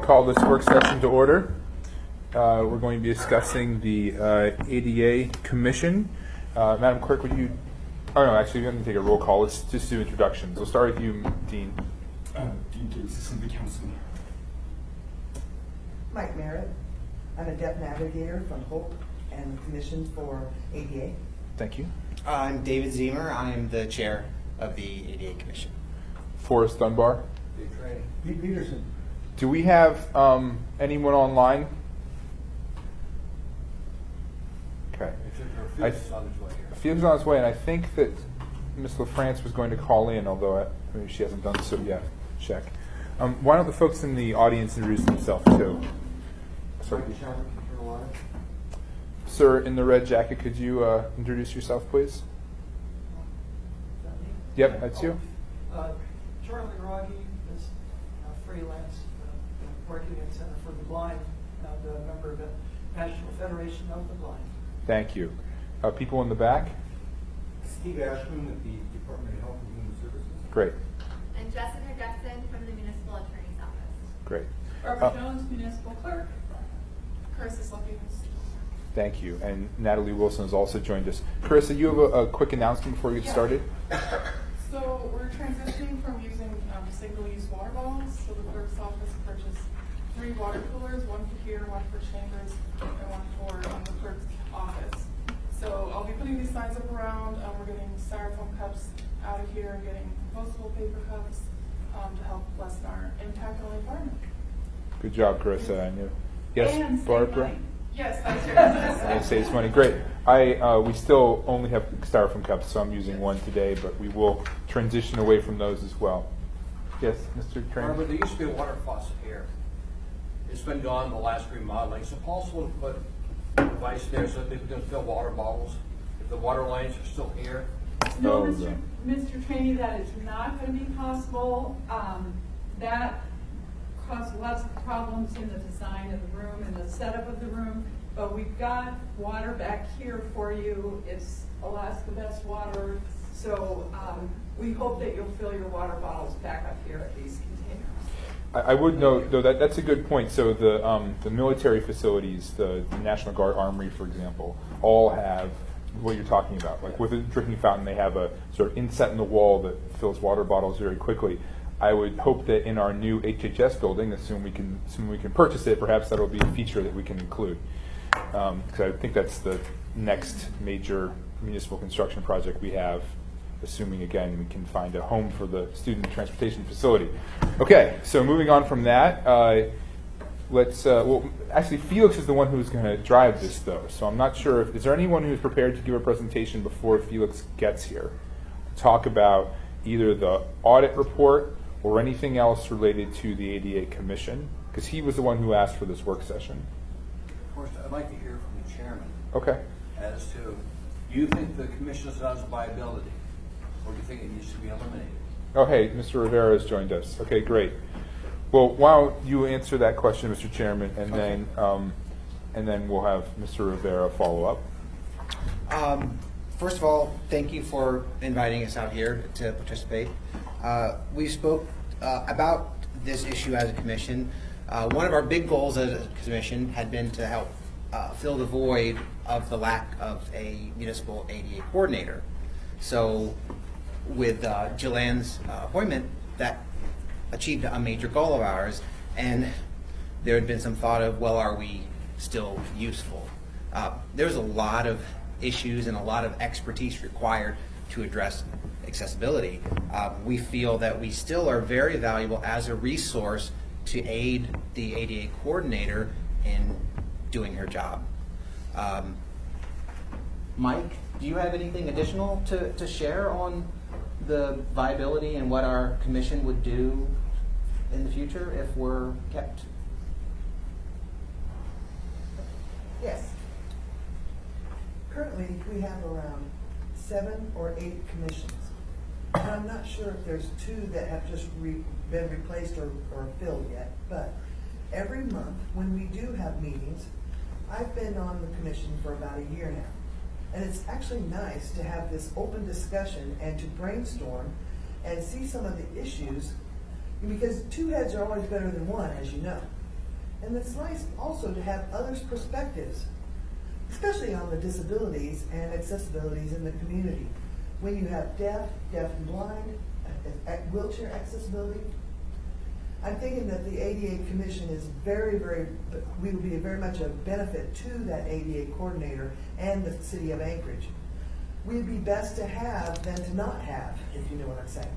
call this work session to order. We're going to be discussing the ADA Commission. Madam Clerk, would you? Oh no, actually, we're going to take a roll call. Let's just do introductions. We'll start with you, Dean. Dean Gates, Assistant Council. Mike Merritt. I'm a Deaf Navigator from Hope and the Commission for ADA. Thank you. I'm David Zemer. I am the chair of the ADA Commission. Forrest Dunbar. Pete Peterson. Do we have anyone online? Okay. Felix is on his way here. Felix is on his way, and I think that Ms. LaFrance was going to call in, although maybe she hasn't done so yet. Check. Why don't the folks in the audience introduce themselves too? Sorry. Sir, in the red jacket, could you introduce yourself, please? Yep, that's you. Charlie Rogge is freelance, working at Center for the Blind, and a member of the National Federation of the Blind. Thank you. People in the back? Steve Ashman at the Department of Health and Human Services. Great. And Jessica Jackson from the Municipal Attorney's Office. Great. Barbara Jones, Municipal Clerk. Carissa Lopez. Thank you. And Natalie Wilson has also joined us. Carissa, you have a quick announcement before we get started? So we're transitioning from using single-use water bottles. So the clerk's office purchased 3 water coolers, one for here, one for chambers, and one for the clerk's office. So I'll be putting these signs up around. We're getting styrofoam cups out of here, getting compostable paper cups to help lessen our impact on the environment. Good job, Carissa. I knew. Yes, and Barbara? money. Yes, that's And it saves money. Great. We still only have styrofoam cups, so I'm using one today, but we will transition away from those as well. Yes, Mr. Trainer? Barbara, there used to be a water faucet here. It's been gone the last remodeling. Is it possible to put a device there so that people can fill water bottles if the water lines are still here? No, Oh, Mr. Trainee, that is not going to be possible. That caused lots of problems in the design of the room and the setup of the room. But we've got water back here for you. It's Alaska Best Water. So we hope that you'll fill your water bottles back up here at these containers. I would note, though, that's a good point. So the military facilities, the National Guard Armory, for example, all have what you're talking about. Like with a drinking fountain, they have a sort of inset in the wall that fills water bottles very quickly. I would hope that in our new HHS building, assuming we can purchase it, perhaps that'll be a feature that we can include. Because I think that's the next major municipal construction project we have, assuming, again, we can find a home for the student transportation facility. Okay, so moving on from that, well, actually, Felix is the one who's going to drive this, though. So I'm not sure, is there anyone who's prepared to give a presentation before Felix gets here? Talk about either the audit report or anything else related to the ADA Commission, because he was the one who asked for this work session. First, I'd like to hear from the chairman. Okay. As to, do you think the commission has a viability, or do you think it needs to be eliminated? Oh, hey, Mr. Rivera has joined us. Okay, great. Well, why don't you answer that question, Mr. Chairman, and then we'll have Mr. Rivera follow up. First of all, thank you for inviting us out here to participate. We spoke about this issue as a commission. One of our big goals as a commission had been to help fill the void of the lack of a municipal ADA coordinator. So with Jillian's appointment, that achieved a major goal of ours, and there had been some thought of, well, are we still useful? There's a lot of issues and a lot of expertise required to address accessibility. We feel that we still are very valuable as a resource to aid the ADA coordinator in doing her job. Mike, do you have anything additional to share on the viability and what our commission would do in the future if we're kept? Yes. Currently, we have around 7 or 8 commissions. And I'm not sure if there's 2 that have just been replaced or filled yet, but every month when we do have meetings, I've been on the commission for about a year now. And it's actually nice to have this open discussion and to brainstorm and see some of the issues, because 2 heads are always better than 1, as you know. And it's nice also to have others' perspectives, especially on the disabilities and accessibilities in the community. When you have deaf and blind, wheelchair accessibility, I'm thinking that the ADA Commission is we will be very much a benefit to that ADA coordinator and the city of Anchorage. We'd be best to have than to not have, if you know what I'm saying.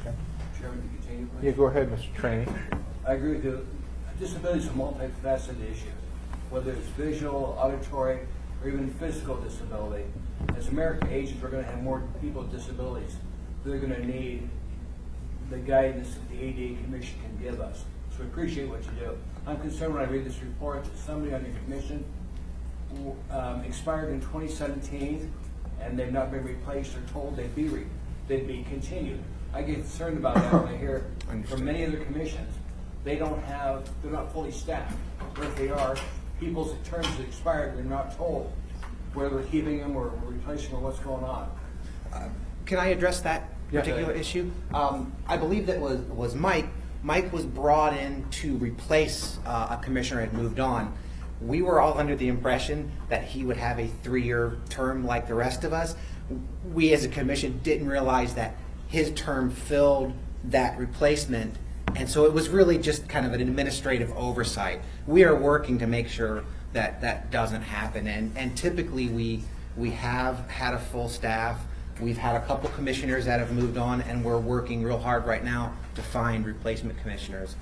Okay. Chairman, to continue, please. Yeah, go ahead, Mr. Trainee. I agree with you. Disability is a multifaceted issue, whether it's visual, auditory, or even physical disability. As America ages, we're going to have more people with disabilities. They're going to need the guidance that the ADA Commission can give us. So we appreciate what you do. I'm concerned when I read this report that somebody on your commission expired in 2017 and they've not been replaced or told they'd be continued. I get concerned about that when I hear from many other commissions. They're not fully staffed. Or if they are, people's terms have expired, they're not told whether they're keeping them or replacing them or what's going on. Can I address that particular issue? I believe that was Mike. Mike was brought in to replace a commissioner who had moved on. We were all under the impression that he would have a 3-year term like the rest of us. We as a commission didn't realize that his term filled that replacement, and so it was really just kind of an administrative oversight. We are working to make sure that that doesn't happen, and typically we have had a full staff. We've had a couple commissioners that have moved on, and we're working real hard right now to find replacement commissioners.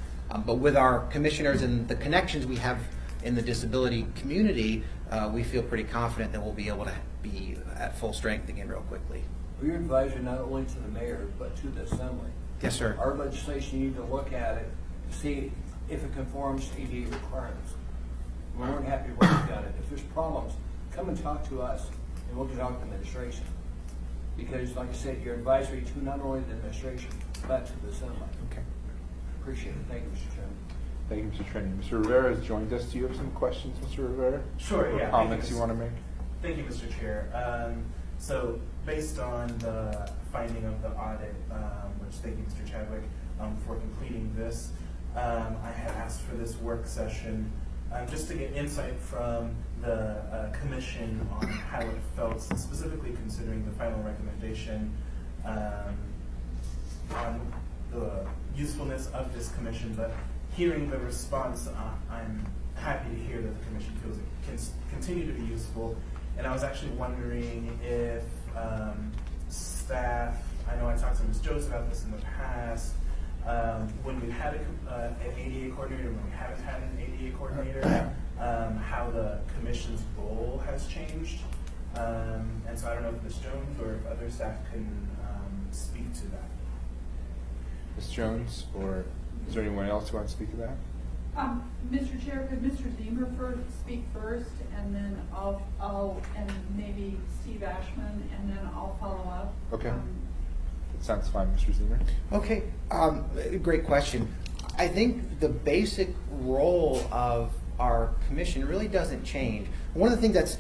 But with our commissioners and the connections we have in the disability community, we feel pretty confident that we'll be able to be at full strength again real quickly. We're advising not only to the mayor, but to the assembly. Yes, sir. Our legislation, you need to look at it to see if it conforms to ADA requirements. We weren't happy with what we've got it. If there's problems, come and talk to us, and we'll get out the administration. Because, like I said, you're advisory to not only the administration, but to the assembly. Okay. Appreciate it. Thank you, Mr. Chairman. Thank you, Mr. Trainee. Mr. Rivera has joined us. Do you have some questions, Mr. Rivera? Sure, Or yeah. comments you want to make? Thank you, Mr. Chair. So based on the finding of the audit, which thank you, Mr. Chadwick, for completing this, I had asked for this work session just to get insight from the commission on how it felt, specifically considering the final recommendation on the usefulness of this commission. But hearing the response, I'm happy to hear that the commission feels it can continue to be useful. And I was actually wondering if staff, I know I talked to Ms. Jones about this in the past, when we've had an ADA coordinator, when we haven't had an ADA coordinator, how the commission's role has changed. And so I don't know if Ms. Jones or if other staff can speak to that. Ms. Jones, or is there anyone else who wants to speak to that? Mr. Chair, could Mr. Zemer speak first, and then and maybe Steve Ashman, and then I'll follow up. Okay. That sounds fine, Mr. Zemer. Okay, great question. I think the basic role of our commission really doesn't change. One of the things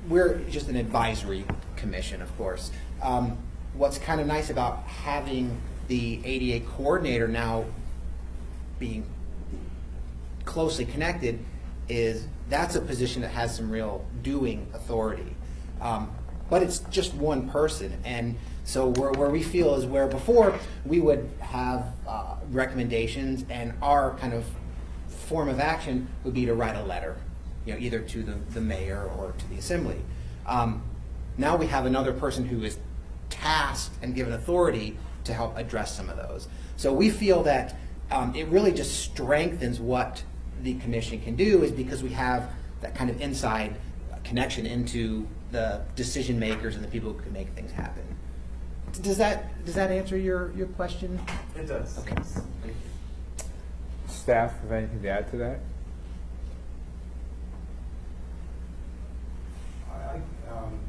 we're just an advisory commission, of course. What's kind of nice about having the ADA coordinator now being closely connected is that's a position that has some real doing authority. But it's just one person, and so where we feel is where before we would have recommendations, and our kind of form of action would be to write a letter, either to the mayor or to the assembly. Now we have another person who is tasked and given authority to help address some of those. So we feel that it really just strengthens what the commission can do, is because we have that kind of inside connection into the decision makers and the people who can make things happen. Does that answer your question? It does. Okay. Yes. Thank you. Staff, have anything to add to that?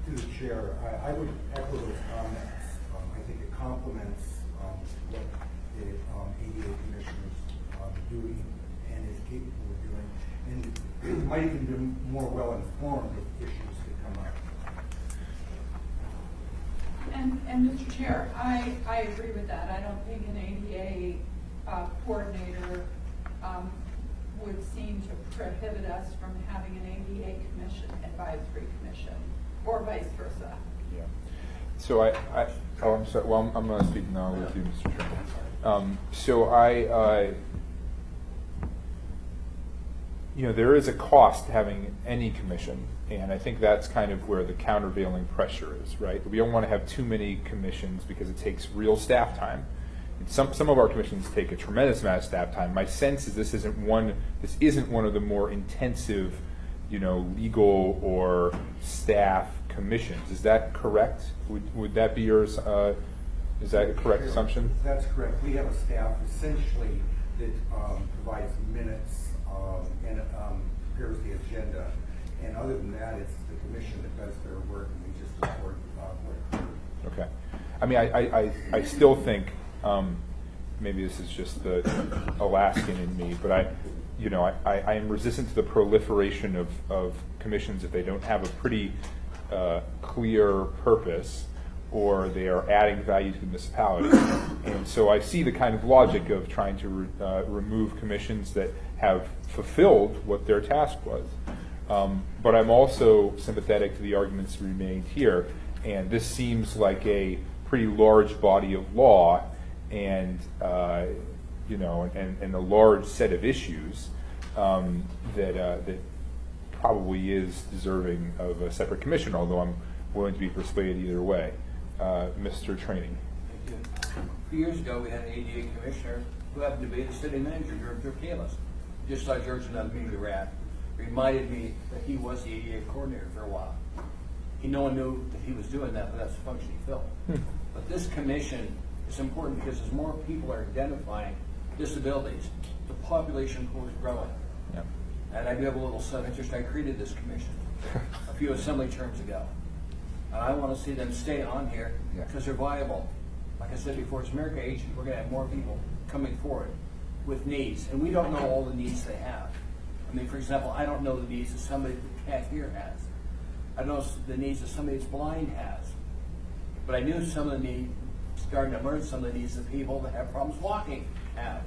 To the chair, I would echo those comments. I think it complements what the ADA commissioner is doing and is capable of doing, and might even be more well informed of issues that come up. And Mr. Chair, I agree with that. I don't think an ADA coordinator would seem to prohibit us from having an ADA commission, advisory commission, or vice versa. Yeah. So I'm sorry. Well, I'm going to speak now with you, Mr. Chairman. There is a cost to having any commission, and I think that's kind of where the countervailing pressure is, right? We don't want to have too many commissions because it takes real staff time. Some of our commissions take a tremendous amount of staff time. My sense is this isn't one of the more intensive, legal or staff commissions. Is that correct? Would that be yours? Is that a correct assumption? That's correct. We have a staff essentially that provides minutes and prepares the agenda. And other than that, it's the commission that does their work, and we just report what occurred. Okay. I mean, I still think maybe this is just the Alaskan in me, but I am resistant to the proliferation of commissions if they don't have a pretty clear purpose, or they are adding value to the municipality. And so I see the kind of logic of trying to remove commissions that have fulfilled what their task was. But I'm also sympathetic to the arguments we made here, and this seems like a pretty large body of law, and and a large set of issues that probably is deserving of a separate commission, although I'm willing to be persuaded either way. Mr. Training. Thank you. A few years ago, we had an ADA commissioner who happened to be the city manager, George Kalis. Just saw George in another meeting we were at. Reminded me that he was the ADA coordinator for a while. No one knew that he was doing that, but that's the function he filled. But this commission is important because as more people are identifying disabilities, the population pool is growing. Yep. And I do have a little self-interest. I created this commission a few assembly terms ago. And I want to see them stay on here because they're viable. Like I said before, it's America Aging. We're going to have more people coming forward with needs. And we don't know all the needs they have. I mean, for example, I don't know the needs that somebody that can't hear has. I know the needs that somebody that's blind has. But I knew some of the needs, starting to learn some of the needs that people that have problems walking have.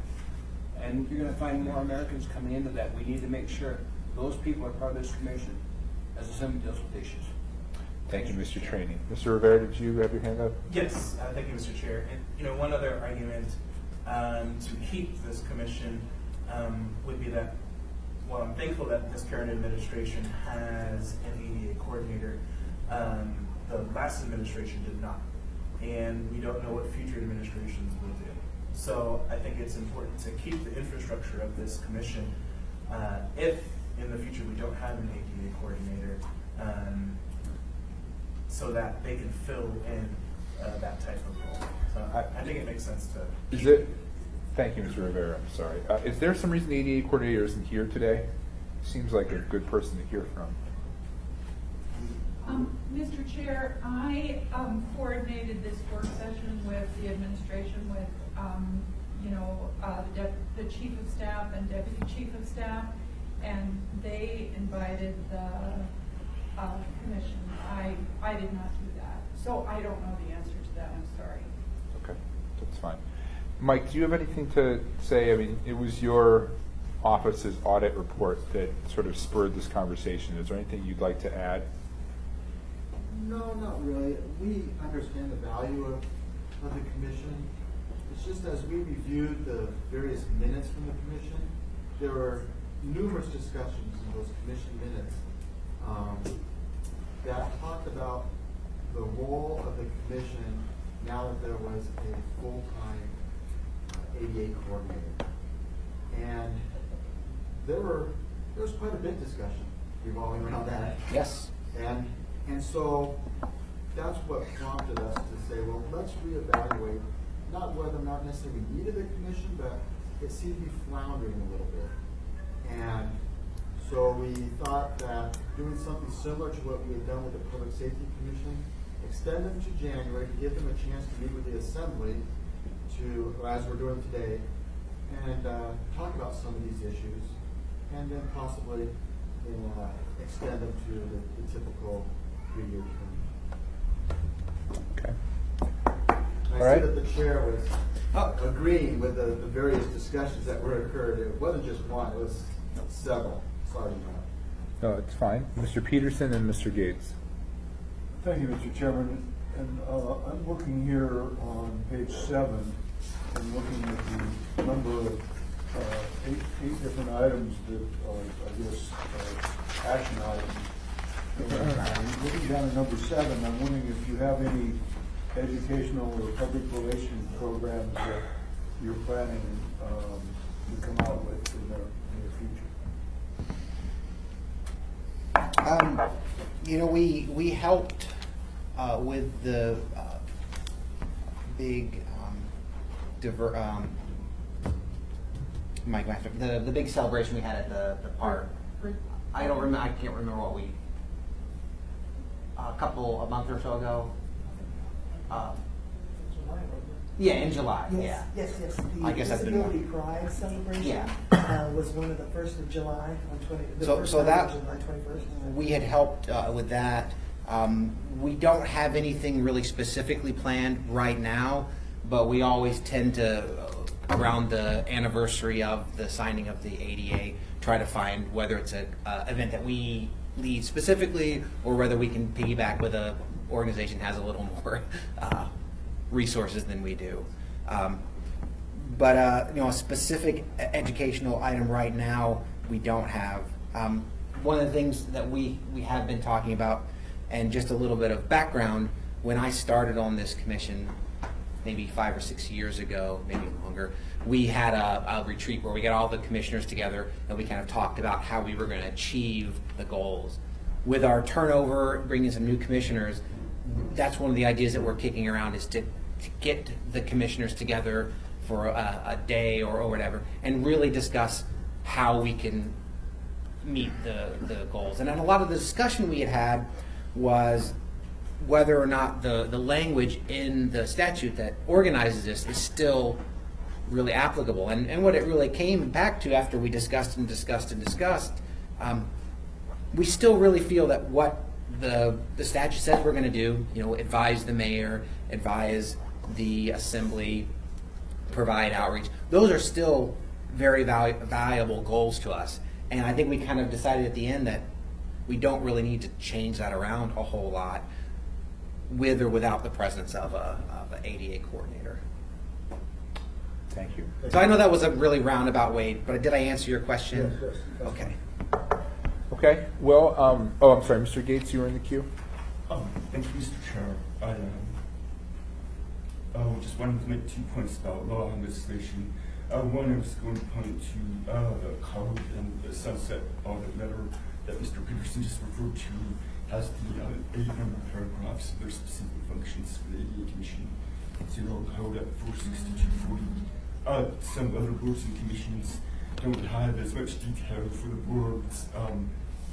And you're going to find more Americans coming into that. We need to make sure those people are part of this commission as Assembly deals with issues. Thank you, Mr. Training. Mr. Rivera, did you have your hand up? Yes, thank you, Mr. Chair. And one other argument to keep this commission would be that, well, I'm thankful that this current administration has an ADA coordinator. The last administration did not, and we don't know what future administrations will do. So I think it's important to keep the infrastructure of this commission if in the future we don't have an ADA coordinator, so that they can fill in that type of role. So I think it makes sense to. Is it? Thank you, Mr. Rivera. I'm sorry. Is there some reason the ADA coordinator isn't here today? Seems like a good person to hear from. Mr. Chair, I coordinated this work session with the administration, with the chief of staff and deputy chief of staff, and they invited the commission. I did not do that, so I don't know the answer to that. I'm sorry. Okay, that's fine. Mike, do you have anything to say? I mean, it was your office's audit report that sort of spurred this conversation. Is there anything you'd like to add? No, not really. We understand the value of the commission. It's just as we reviewed the various minutes from the commission, there were numerous discussions in those commission minutes that talked about the role of the commission now that there was a full-time ADA coordinator. And there was quite a bit of discussion revolving around that. Yes. And so that's what prompted us to say, well, let's reevaluate not whether or not necessarily we needed a commission, but it seemed to be floundering a little bit. And so we thought that doing something similar to what we had done with the Public Safety Commission, extend them to January to give them a chance to meet with the Assembly as we're doing today, and talk about some of these issues, and then possibly extend them to the typical 3-year term. Okay. I All right. see that the chair was agreeing with the various discussions that were occurred. It wasn't just one, it was several. Sorry, Matt. No, it's fine. Mr. Peterson and Mr. Gates. Thank you, Mr. Chairman. And I'm looking here on page 7 and looking at the number of eight different items that are, I guess, action items. And looking down at number 7, I'm wondering if you have any educational or public relations programs that you're planning to come out with in the near future. You know, we helped with the big the big celebration we had at the park. I don't remember. I can't remember what we a month or so ago. Yeah, in July. Yes, Yeah. yes. I guess The that's been Disability more. Pride celebration Yeah. was one of the 1st of July on So that July 21st. we had helped with that. We don't have anything really specifically planned right now, but we always tend to, around the anniversary of the signing of the ADA, try to find whether it's an event that we lead specifically or whether we can piggyback with a organization that has a little more resources than we do. But you know, a specific educational item right now we don't have. One of the things that we have been talking about, and just a little bit of background, when I started on this commission maybe 5 or 6 years ago, maybe longer, we had a retreat where we got all the commissioners together and we kind of talked about how we were going to achieve the goals. With our turnover, bringing some new commissioners, that's one of the ideas that we're kicking around, is to get the commissioners together for a day or whatever and really discuss how we can meet the goals. And then a lot of the discussion we had was whether or not the language in the statute that organizes this is still really applicable. And what it really came back to after we discussed, we still really feel that what the statute says we're going to do, you know, advise the mayor, advise the assembly, provide outreach, those are still very valuable goals to us. And I think we kind of decided at the end that we don't really need to change that around a whole lot with or without the presence of an ADA coordinator. Thank you. So I know that was a really roundabout way, but did I answer your question? Yes. Okay. Okay. Well, oh, I'm sorry, Mr. Gates, you were in the queue. Thank you, Mr. Chair. I just wanted to make 2 points about law and legislation. One, I was going to point to the code and the sunset audit letter that Mr. Peterson just referred to, has the 8 number paragraphs of their specific functions for the ADA Commission. It's in our code at 46240. Some other boards and commissions don't have as much detail for the board's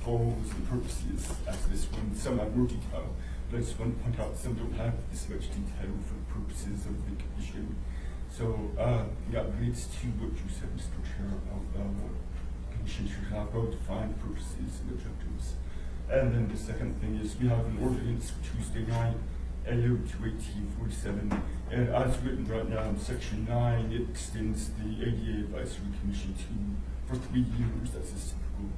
goals and purposes as this one. Some have more detail, but I just want to point out some don't have this much detail for the purposes of the commission. So that relates to what you said, Mr. Chair, about what commission should have well-defined purposes and objectives. And then the second thing is we have an ordinance for Tuesday night, AO 21847, and as written right now in Section 9, it extends the ADA Advisory Commission for 3 years. That's a typical.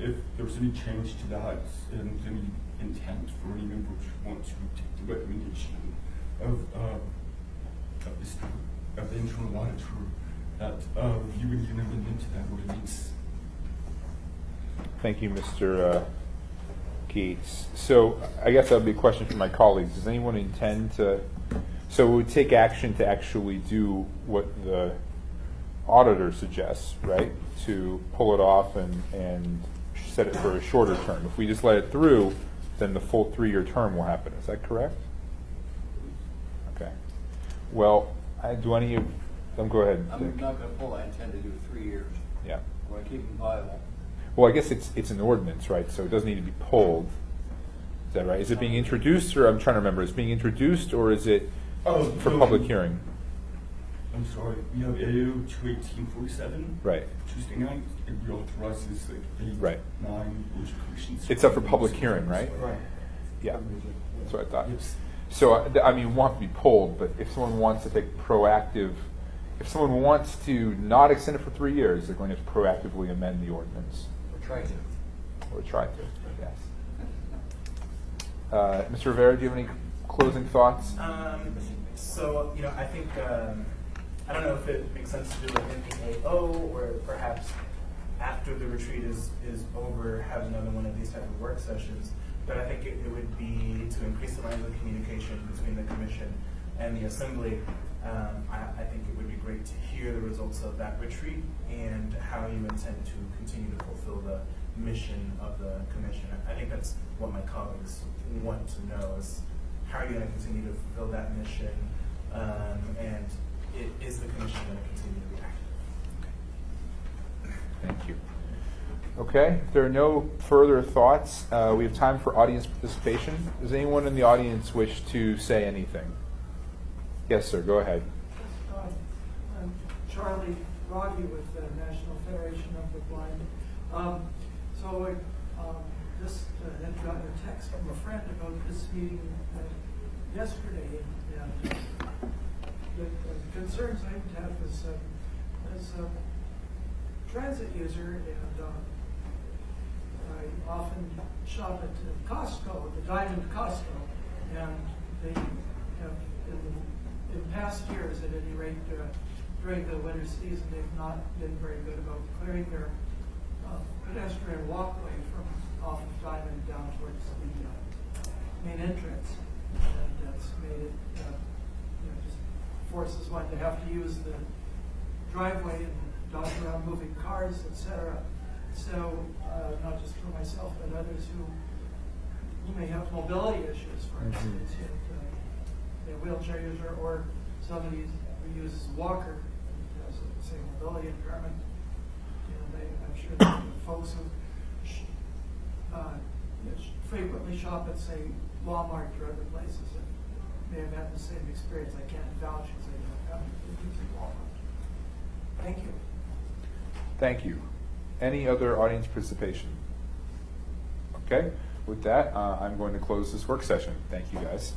If there's any change to that and any intent for any members who want to take the recommendation of the internal auditor, that you would give an amendment to that ordinance. Thank you, Mr. Gates. So I guess that would be a question for my colleagues. Does anyone intend to, so we would take action to actually do what the auditor suggests, right? To pull it off and set it for a shorter term. If we just let it through, then the full 3-year term will happen. Is that correct? Okay. Well, do any of them, go ahead. I'm not going to pull. I intend to do 3 years. Yeah. I want to keep them viable. Well, I guess it's an ordinance, right? So it doesn't need to be pulled. Is that right? Is it being introduced, or I'm trying to remember, is it being introduced, or is it for public hearing? I'm sorry, we have AO 21847. Right. Tuesday night, it reauthorizes like 8, Right. 9 commissions. It's up for public hearing, right? Right. Yeah. That's what I thought. Yes. So, I mean, we want to be pulled, but if someone wants to take proactive, if someone wants to not extend it for 3 years, they're going to proactively amend the ordinance. Or try to. Or try to, yes. Mr. Rivera, do you have any closing thoughts? So, I think, I don't know if it makes sense to do it in the AO or perhaps after the retreat is over, have another one of these type of work sessions. But I think it would be to increase the lines of communication between the commission and the assembly. I think it would be great to hear the results of that retreat and how you intend to continue to fulfill the mission of the commission. I think that's what my colleagues want to know is how are you going to continue to fulfill that mission, and is the commission going to continue to be active? Thank you. Okay, if there are no further thoughts, we have time for audience participation. Does anyone in the audience wish to say anything? Yes, sir, go ahead. I'm Charlie Rogge with the National Federation of the Blind. So I just had gotten a text from a friend about this meeting yesterday, and the concerns I have as a transit user, and I often shop at Costco, the Diamond Costco, and they have in past years, at any rate, during the winter season, they've not been very good about clearing their pedestrian walkway from off of Diamond down towards the main entrance, and that's made it just forces one to have to use the driveway and dodge around moving cars, etc. So not just for myself, but others who may have mobility issues, for instance, a wheelchair user or somebody who uses a walker and has a, say, mobility impairment. I'm sure that the folks who frequently shop at, say, Walmart or other places may have had the same experience. I can't vouch because I don't have it using Walmart. Thank you. Thank you. Any other audience participation? Okay, with that, I'm going to close this work session. Thank you, guys.